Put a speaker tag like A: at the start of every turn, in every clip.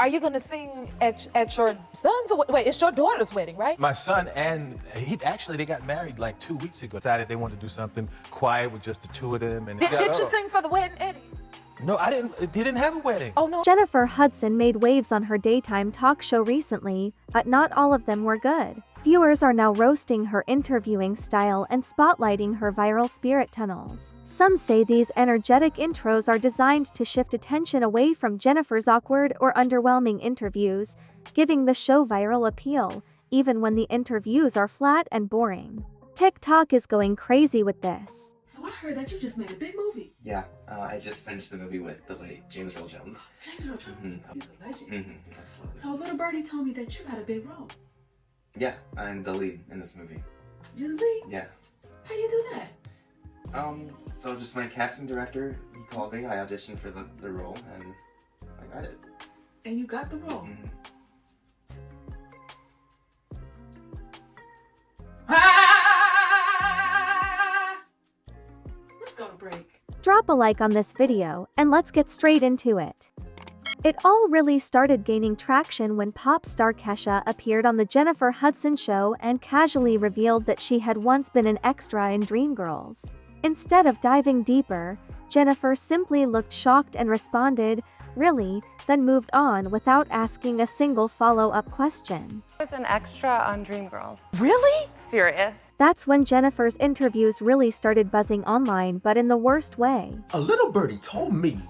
A: Are you gonna sing at your son's? Wait, it's your daughter's wedding, right?
B: My son and they got married like 2 weeks ago. Decided they wanted to do something quiet with just the two of them. And
A: Did you sing for the wedding, Eddie?
B: No, I didn't. They didn't have a wedding.
A: Oh no.
C: Jennifer Hudson made waves on her daytime talk show recently, but not all of them were good. Viewers are now roasting her interviewing style and spotlighting her viral spirit tunnels. Some say these energetic intros are designed to shift attention away from Jennifer's awkward or underwhelming interviews, giving the show viral appeal, even when the interviews are flat and boring. TikTok is going crazy with this.
D: So I heard that you just made a big movie.
E: Yeah, I just finished the movie with the late James Earl Jones.
D: James Earl Jones? He's a legend.
E: Absolutely.
D: So little birdie told me that you got a big role.
E: Yeah, I'm the lead in this movie.
D: You're the lead?
E: Yeah.
D: How you do that?
E: So just my casting director, he called me, I auditioned for the role, and I got it.
D: And you got the role? Let's go to break.
C: Drop a like on this video, and let's get straight into it. It all really started gaining traction when pop star Kesha appeared on the Jennifer Hudson show and casually revealed that she had once been an extra in Dreamgirls. Instead of diving deeper, Jennifer simply looked shocked and responded, "Really?" then moved on without asking a single follow-up question.
F: I was an extra on Dreamgirls.
A: Really?
F: Serious.
C: That's when Jennifer's interviews really started buzzing online, but in the worst way.
G: A little birdie told me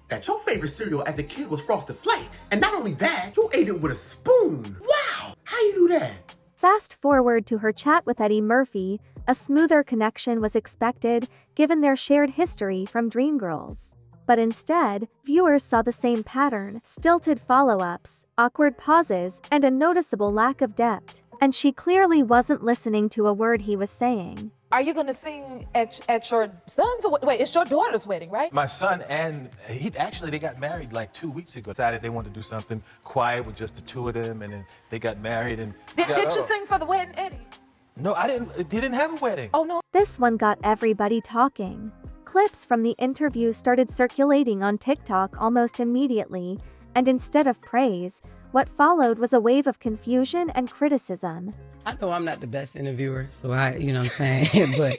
G: that your favorite cereal as a kid was Frosted Flakes. And not only that, you ate it with a spoon. Wow! How you do that?
C: Fast forward to her chat with Eddie Murphy, a smoother connection was expected given their shared history from Dreamgirls. But instead, viewers saw the same pattern: stilted follow-ups, awkward pauses, and a noticeable lack of depth. And she clearly wasn't listening to a word he was saying.
A: Are you gonna sing at your son's? Wait, it's your daughter's wedding, right?
B: My son and they got married like 2 weeks ago. Decided they wanted to do something quiet with just the two of them, and then they got married. And
A: Did you sing for the wedding, Eddie?
B: No, I didn't. They didn't have a wedding.
A: Oh no.
C: This one got everybody talking. Clips from the interview started circulating on TikTok almost immediately, and instead of praise, what followed was a wave of confusion and criticism.
H: I know I'm not the best interviewer, so you know what I'm saying? But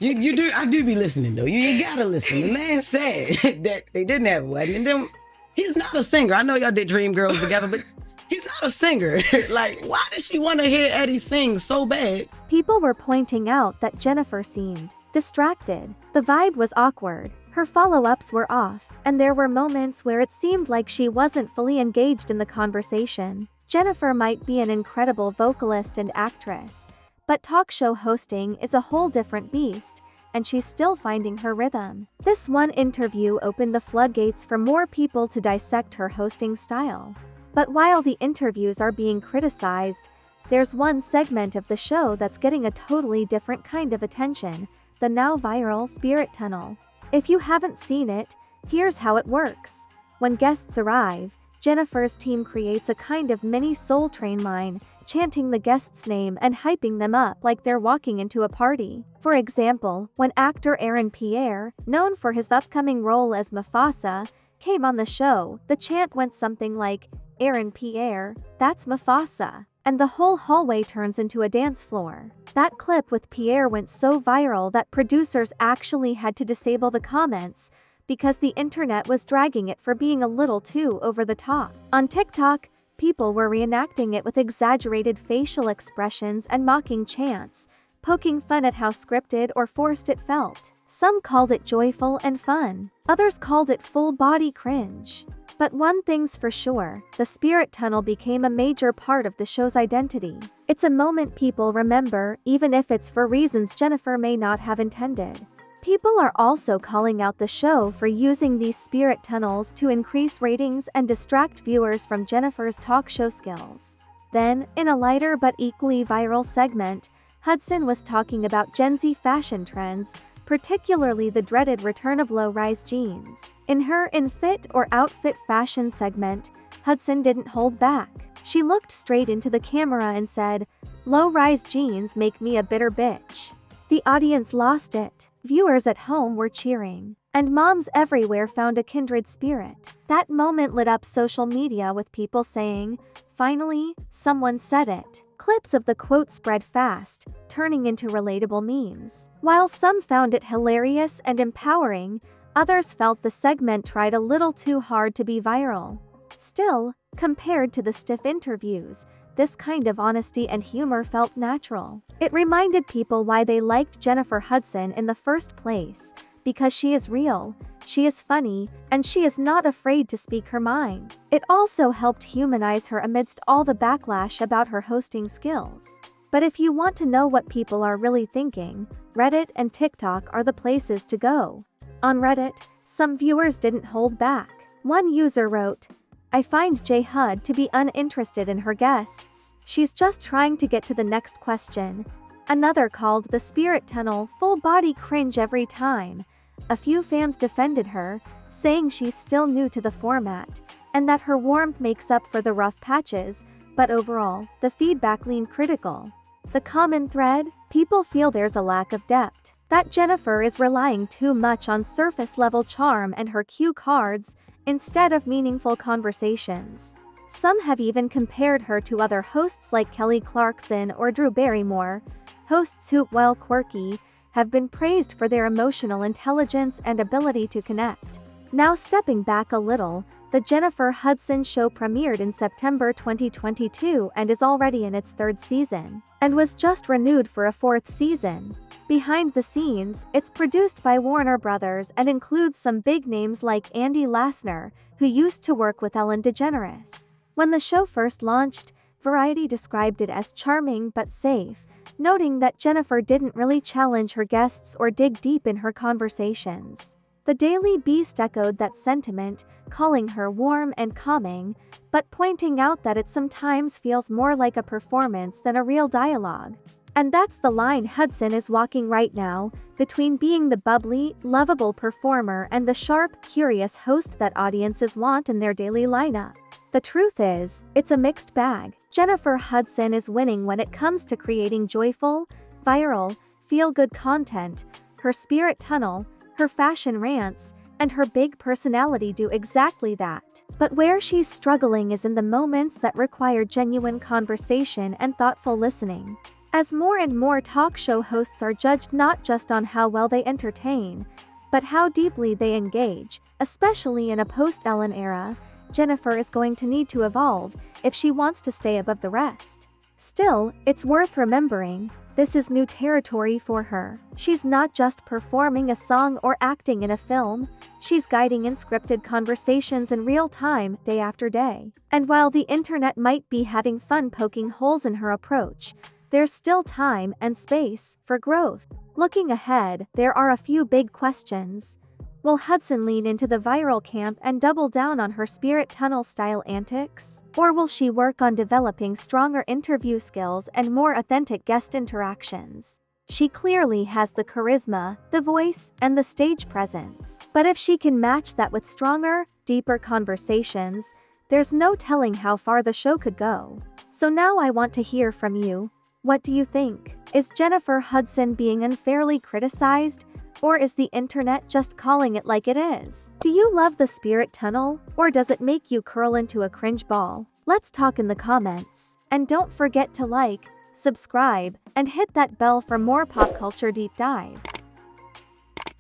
H: I do be listening though. You gotta listen. The man said that they didn't have a wedding, and then he's not a singer. I know y'all did Dreamgirls together, but he's not a singer. Like, why does she want to hear Eddie sing so bad?
C: People were pointing out that Jennifer seemed distracted. The vibe was awkward. Her follow-ups were off, and there were moments where it seemed like she wasn't fully engaged in the conversation. Jennifer might be an incredible vocalist and actress, but talk show hosting is a whole different beast, and she's still finding her rhythm. This one interview opened the floodgates for more people to dissect her hosting style. But while the interviews are being criticized, there's one segment of the show that's getting a totally different kind of attention: the now viral Spirit Tunnel. If you haven't seen it, here's how it works. When guests arrive, Jennifer's team creates a kind of mini Soul Train line, chanting the guest's name and hyping them up like they're walking into a party. For example, when actor Aaron Pierre, known for his upcoming role as Mufasa, came on the show, the chant went something like, "Aaron Pierre, that's Mufasa," and the whole hallway turns into a dance floor. That clip with Pierre went so viral that producers actually had to disable the comments because the internet was dragging it for being a little too over the top. On TikTok, people were reenacting it with exaggerated facial expressions and mocking chants, poking fun at how scripted or forced it felt. Some called it joyful and fun. Others called it full-body cringe. But one thing's for sure, the Spirit Tunnel became a major part of the show's identity. It's a moment people remember, even if it's for reasons Jennifer may not have intended. People are also calling out the show for using these spirit tunnels to increase ratings and distract viewers from Jennifer's talk show skills. Then, in a lighter but equally viral segment, Hudson was talking about Gen Z fashion trends, particularly the dreaded return of low-rise jeans. In her In Fit or Outfit fashion segment, Hudson didn't hold back. She looked straight into the camera and said, "Low-rise jeans make me a bitter bitch." The audience lost it. Viewers at home were cheering. And moms everywhere found a kindred spirit. That moment lit up social media with people saying, "Finally, someone said it." Clips of the quote spread fast, turning into relatable memes. While some found it hilarious and empowering, others felt the segment tried a little too hard to be viral. Still, compared to the stiff interviews, this kind of honesty and humor felt natural. It reminded people why they liked Jennifer Hudson in the first place, because she is real, she is funny, and she is not afraid to speak her mind. It also helped humanize her amidst all the backlash about her hosting skills. But if you want to know what people are really thinking, Reddit and TikTok are the places to go. On Reddit, some viewers didn't hold back. One user wrote, "I find J Hud to be uninterested in her guests. She's just trying to get to the next question." Another called the Spirit Tunnel full body cringe every time. A few fans defended her, saying she's still new to the format, and that her warmth makes up for the rough patches, but overall, the feedback leaned critical. The common thread? People feel there's a lack of depth, that Jennifer is relying too much on surface-level charm and her cue cards, instead of meaningful conversations. Some have even compared her to other hosts like Kelly Clarkson or Drew Barrymore, hosts who, while quirky, have been praised for their emotional intelligence and ability to connect. Now stepping back a little, the Jennifer Hudson show premiered in September 2022 and is already in its third season, and was just renewed for a fourth season. Behind the scenes, it's produced by Warner Brothers and includes some big names like Andy Lassner, who used to work with Ellen DeGeneres. When the show first launched, Variety described it as charming but safe, noting that Jennifer didn't really challenge her guests or dig deep in her conversations. The Daily Beast echoed that sentiment, calling her warm and calming, but pointing out that it sometimes feels more like a performance than a real dialogue. And that's the line Hudson is walking right now, between being the bubbly, lovable performer and the sharp, curious host that audiences want in their daily lineup. The truth is, it's a mixed bag. Jennifer Hudson is winning when it comes to creating joyful, viral, feel-good content. Her Spirit Tunnel, her fashion rants, and her big personality do exactly that. But where she's struggling is in the moments that require genuine conversation and thoughtful listening. As more and more talk show hosts are judged not just on how well they entertain, but how deeply they engage, especially in a post-Ellen era, Jennifer is going to need to evolve if she wants to stay above the rest. Still, it's worth remembering, this is new territory for her. She's not just performing a song or acting in a film, she's guiding unscripted conversations in real time, day after day. And while the internet might be having fun poking holes in her approach, there's still time and space for growth. Looking ahead, there are a few big questions. Will Hudson lean into the viral camp and double down on her Spirit Tunnel style antics? Or will she work on developing stronger interview skills and more authentic guest interactions? She clearly has the charisma, the voice, and the stage presence. But if she can match that with stronger, deeper conversations, there's no telling how far the show could go. So now I want to hear from you. What do you think? Is Jennifer Hudson being unfairly criticized? Or is the internet just calling it like it is? Do you love the Spirit Tunnel? Or does it make you curl into a cringe ball? Let's talk in the comments. And don't forget to like, subscribe, and hit that bell for more pop culture deep dives.